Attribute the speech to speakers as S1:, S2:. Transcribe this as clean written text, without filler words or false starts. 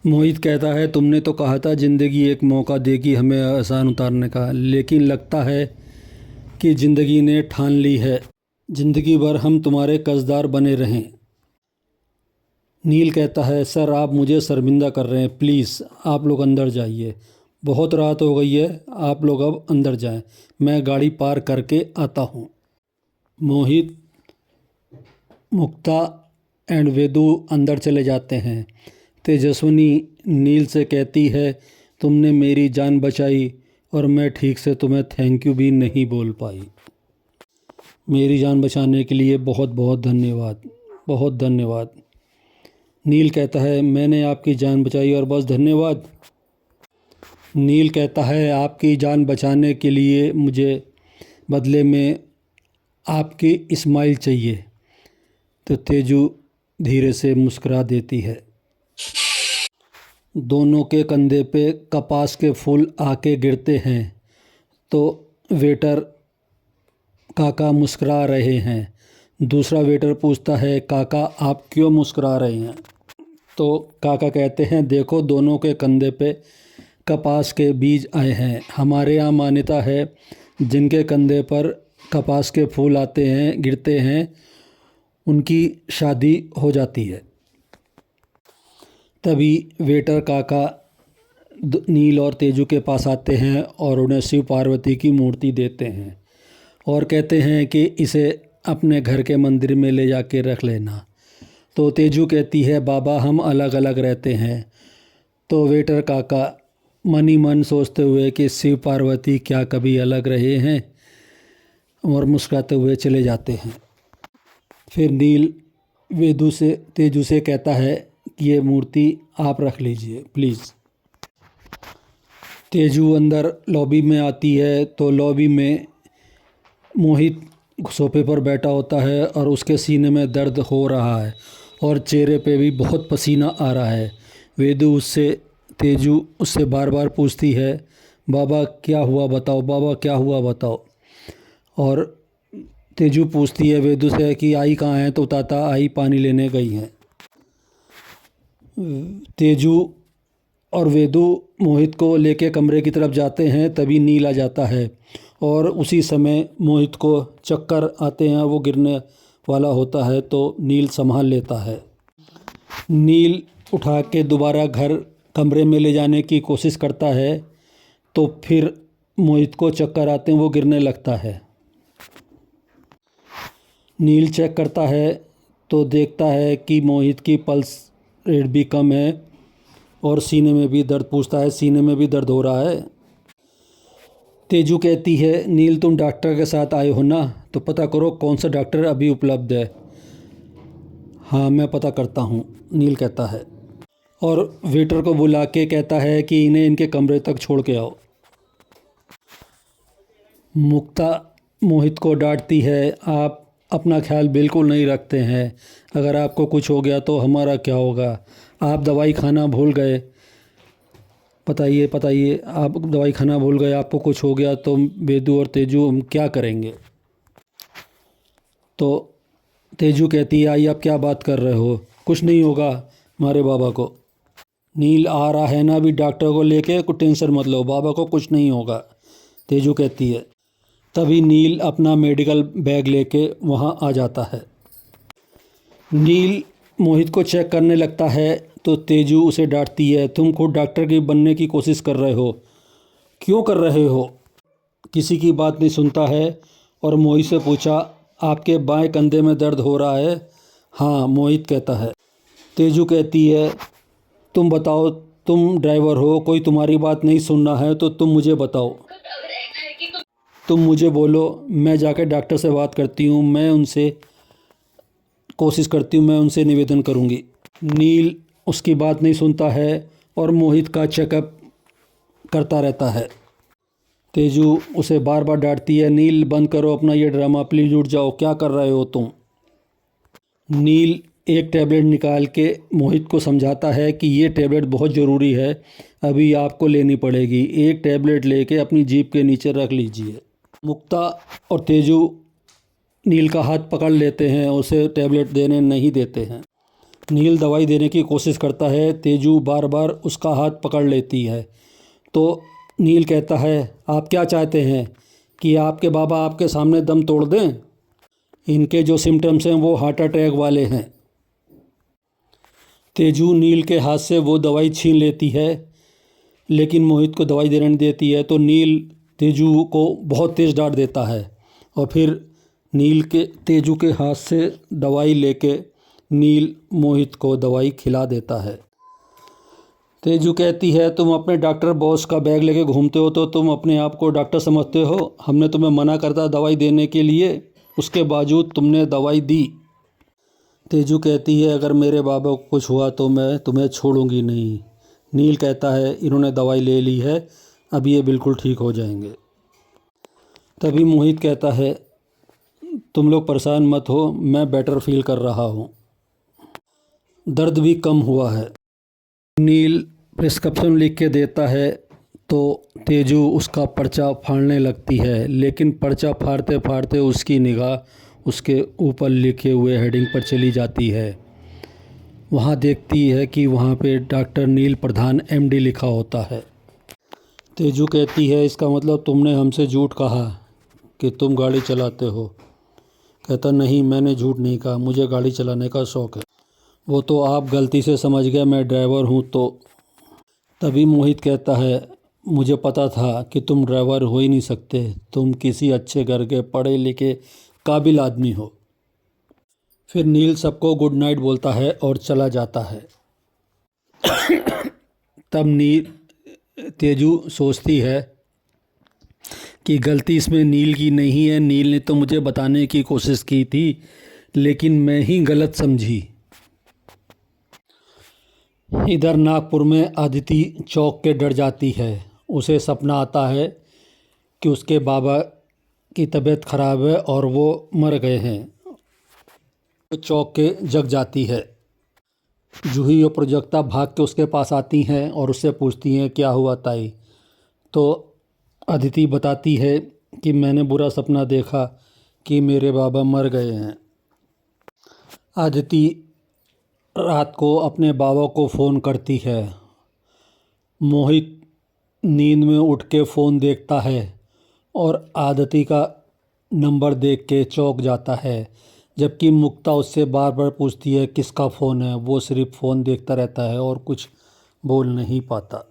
S1: मोहित कहता है, तुमने तो कहा था ज़िंदगी एक मौका देगी हमें आसान उतारने का, लेकिन लगता है कि ज़िंदगी ने ठान ली है ज़िंदगी भर हम तुम्हारे कर्जदार बने रहें। नील कहता है, सर आप मुझे शर्मिंदा कर रहे हैं, प्लीज़ आप लोग अंदर जाइए, बहुत रात हो गई है, आप लोग अब अंदर जाएं, मैं गाड़ी पार करके आता हूँ। मोहित, मुक्ता एंड वेदु अंदर चले जाते हैं। तेजस्विनी नील से कहती है, तुमने मेरी जान बचाई और मैं ठीक से तुम्हें थैंक यू भी नहीं बोल पाई। मेरी जान बचाने के लिए बहुत बहुत धन्यवाद, बहुत धन्यवाद। नील कहता है, मैंने आपकी जान बचाई और बस धन्यवाद। नील कहता है, आपकी जान बचाने के लिए मुझे बदले में आपकी इस्माइल चाहिए। तो तेजू धीरे से मुस्कुरा देती है। दोनों के कंधे पे कपास के फूल आके गिरते हैं तो वेटर काका मुस्कुरा रहे हैं। दूसरा वेटर पूछता है, काका आप क्यों मुस्कुरा रहे हैं? तो काका कहते हैं, देखो दोनों के कंधे पे कपास के बीज आए हैं। हमारे यहाँ मान्यता है, जिनके कंधे पर कपास के फूल आते हैं, गिरते हैं, उनकी शादी हो जाती है। तभी वेटर काका नील और तेजू के पास आते हैं और उन्हें शिव पार्वती की मूर्ति देते हैं और कहते हैं कि इसे अपने घर के मंदिर में ले जाके रख लेना। तो तेजू कहती है, बाबा हम अलग अलग रहते हैं। तो वेटर काका मन ही मन सोचते हुए कि शिव पार्वती क्या कभी अलग रहे हैं, और मुस्कुराते हुए चले जाते हैं। फिर नील वेदु से तेजू से कहता है कि ये मूर्ति आप रख लीजिए प्लीज़। तेजू अंदर लॉबी में आती है तो लॉबी में मोहित सोफे पर बैठा होता है और उसके सीने में दर्द हो रहा है और चेहरे पे भी बहुत पसीना आ रहा है। तेजू उससे बार बार पूछती है, बाबा क्या हुआ बताओ, बाबा क्या हुआ बताओ। और तेजू पूछती है वेदु से कि आई कहाँ है? तो बताता, आई पानी लेने गई हैं। तेजू और वेदु मोहित को लेके कमरे की तरफ जाते हैं, तभी नील आ जाता है और उसी समय मोहित को चक्कर आते हैं, वो गिरने वाला होता है तो नील संभाल लेता है। नील उठा के दोबारा कमरे में ले जाने की कोशिश करता है तो फिर मोहित को चक्कर आते हैं, वो गिरने लगता है। नील चेक करता है तो देखता है कि मोहित की पल्स रेट भी कम है और सीने में भी दर्द, पूछता है सीने में भी दर्द हो रहा है? तेजू कहती है, नील तुम डॉक्टर के साथ आए हो ना, तो पता करो कौन सा डॉक्टर अभी उपलब्ध है। हाँ मैं पता करता हूँ, नील कहता है और वेटर को बुला के कहता है कि इन्हें इनके कमरे तक छोड़ के आओ। मुक्ता मोहित को डांटती है, आप अपना ख्याल बिल्कुल नहीं रखते हैं, अगर आपको कुछ हो गया तो हमारा क्या होगा? आप दवाई खाना भूल गए, बताइए बताइए, आप दवाई खाना भूल गए, आपको कुछ हो गया तो वेदु और तेजू हम क्या करेंगे? तो तेजू कहती है, आई आप क्या बात कर रहे हो, कुछ नहीं होगा हमारे बाबा को। नील आ रहा है ना अभी डॉक्टर को लेके, कुछ टेंशन मत लो, बाबा को कुछ नहीं होगा, तेजू कहती है। तभी नील अपना मेडिकल बैग लेके वहाँ आ जाता है। नील मोहित को चेक करने लगता है तो तेजू उसे डांटती है, तुम खुद डॉक्टर की बनने की कोशिश कर रहे हो, क्यों कर रहे हो? किसी की बात नहीं सुनता है और मोहित से पूछा, आपके बाएं कंधे में दर्द हो रहा है? हाँ मोहित कहता है। तेजू कहती है, तुम बताओ, तुम ड्राइवर हो, कोई तुम्हारी बात नहीं सुन रहा है तो तुम मुझे बताओ, तुम मुझे बोलो, मैं जाकर डॉक्टर से बात करती हूँ, मैं उनसे कोशिश करती हूँ, मैं उनसे निवेदन करूँगी। नील उसकी बात नहीं सुनता है और मोहित का चेकअप करता रहता है। तेजू उसे बार बार डांटती है, नील बंद करो अपना ये ड्रामा, प्लीज़ उठ जाओ, क्या कर रहे हो तुम? नील एक टैबलेट निकाल के मोहित को समझाता है कि ये टैबलेट बहुत ज़रूरी है, अभी आपको लेनी पड़ेगी, एक टैबलेट लेके अपनी जीभ के नीचे रख लीजिए। मुक्ता और तेजू नील का हाथ पकड़ लेते हैं, उसे टैबलेट देने नहीं देते हैं। नील दवाई देने की कोशिश करता है। तेजू बार बार उसका हाथ पकड़ लेती है। तो नील कहता है, आप क्या चाहते हैं कि आपके बाबा आपके सामने दम तोड़ दें? इनके जो सिम्टम्स हैं वो हार्ट अटैक वाले हैं। तेजू नील के हाथ से वो दवाई छीन लेती है, लेकिन मोहित को दवाई देने नहीं देती है। तो नील तेजू को बहुत तेज़ डांट देता है और फिर तेजू के हाथ से दवाई लेके नील मोहित को दवाई खिला देता है। तेजू कहती है, तुम अपने डॉक्टर बॉस का बैग लेके घूमते हो तो तुम अपने आप को डॉक्टर समझते हो। हमने तुम्हें मना करता दवाई देने के लिए, उसके बावजूद तुमने दवाई दी। तेजू कहती है, अगर मेरे बाबा को कुछ हुआ तो मैं तुम्हें छोड़ूंगी नहीं। नील कहता है, इन्होंने दवाई ले ली है, अब ये बिल्कुल ठीक हो जाएंगे। तभी मोहित कहता है, तुम लोग परेशान मत हो, मैं बेटर फील कर रहा हूँ, दर्द भी कम हुआ है। नील प्रिस्क्रिप्शन लिख के देता है तो तेजू उसका पर्चा फाड़ने लगती है, लेकिन पर्चा फाड़ते फाड़ते उसकी निगाह उसके ऊपर लिखे हुए हेडिंग पर चली जाती है। वहाँ देखती है कि वहाँ पे डॉक्टर नील प्रधान MD लिखा होता है। तेजू कहती है, इसका मतलब तुमने हमसे झूठ कहा कि तुम गाड़ी चलाते हो। कहता, नहीं, मैंने झूठ नहीं कहा, मुझे गाड़ी चलाने का शौक़ है। वो तो आप गलती से समझ गए, मैं ड्राइवर हूँ। तो तभी मोहित कहता है, मुझे पता था कि तुम ड्राइवर हो ही नहीं सकते, तुम किसी अच्छे घर के पढ़े लिखे काबिल आदमी हो। फिर नील सबको गुड नाइट बोलता है और चला जाता है। तब तेजू सोचती है कि गलती इसमें नील की नहीं है, नील ने तो मुझे बताने की कोशिश की थी, लेकिन मैं ही गलत समझी। इधर नागपुर में अदिति चौंक के डर जाती है। उसे सपना आता है कि उसके बाबा की तबीयत खराब है और वो मर गए हैं। चौंक के जग जाती है। जूही और प्रजक्ता भाग के उसके पास आती हैं और उससे पूछती हैं, क्या हुआ ताई? तो अदिति बताती है कि मैंने बुरा सपना देखा कि मेरे बाबा मर गए हैं। अदिति रात को अपने बाबा को फ़ोन करती है। मोहित नींद में उठ के फ़ोन देखता है और अदिति का नंबर देख के चौंक जाता है, जबकि मुक्ता उससे बार बार पूछती है किसका फ़ोन है। वो सिर्फ फ़ोन देखता रहता है और कुछ बोल नहीं पाता।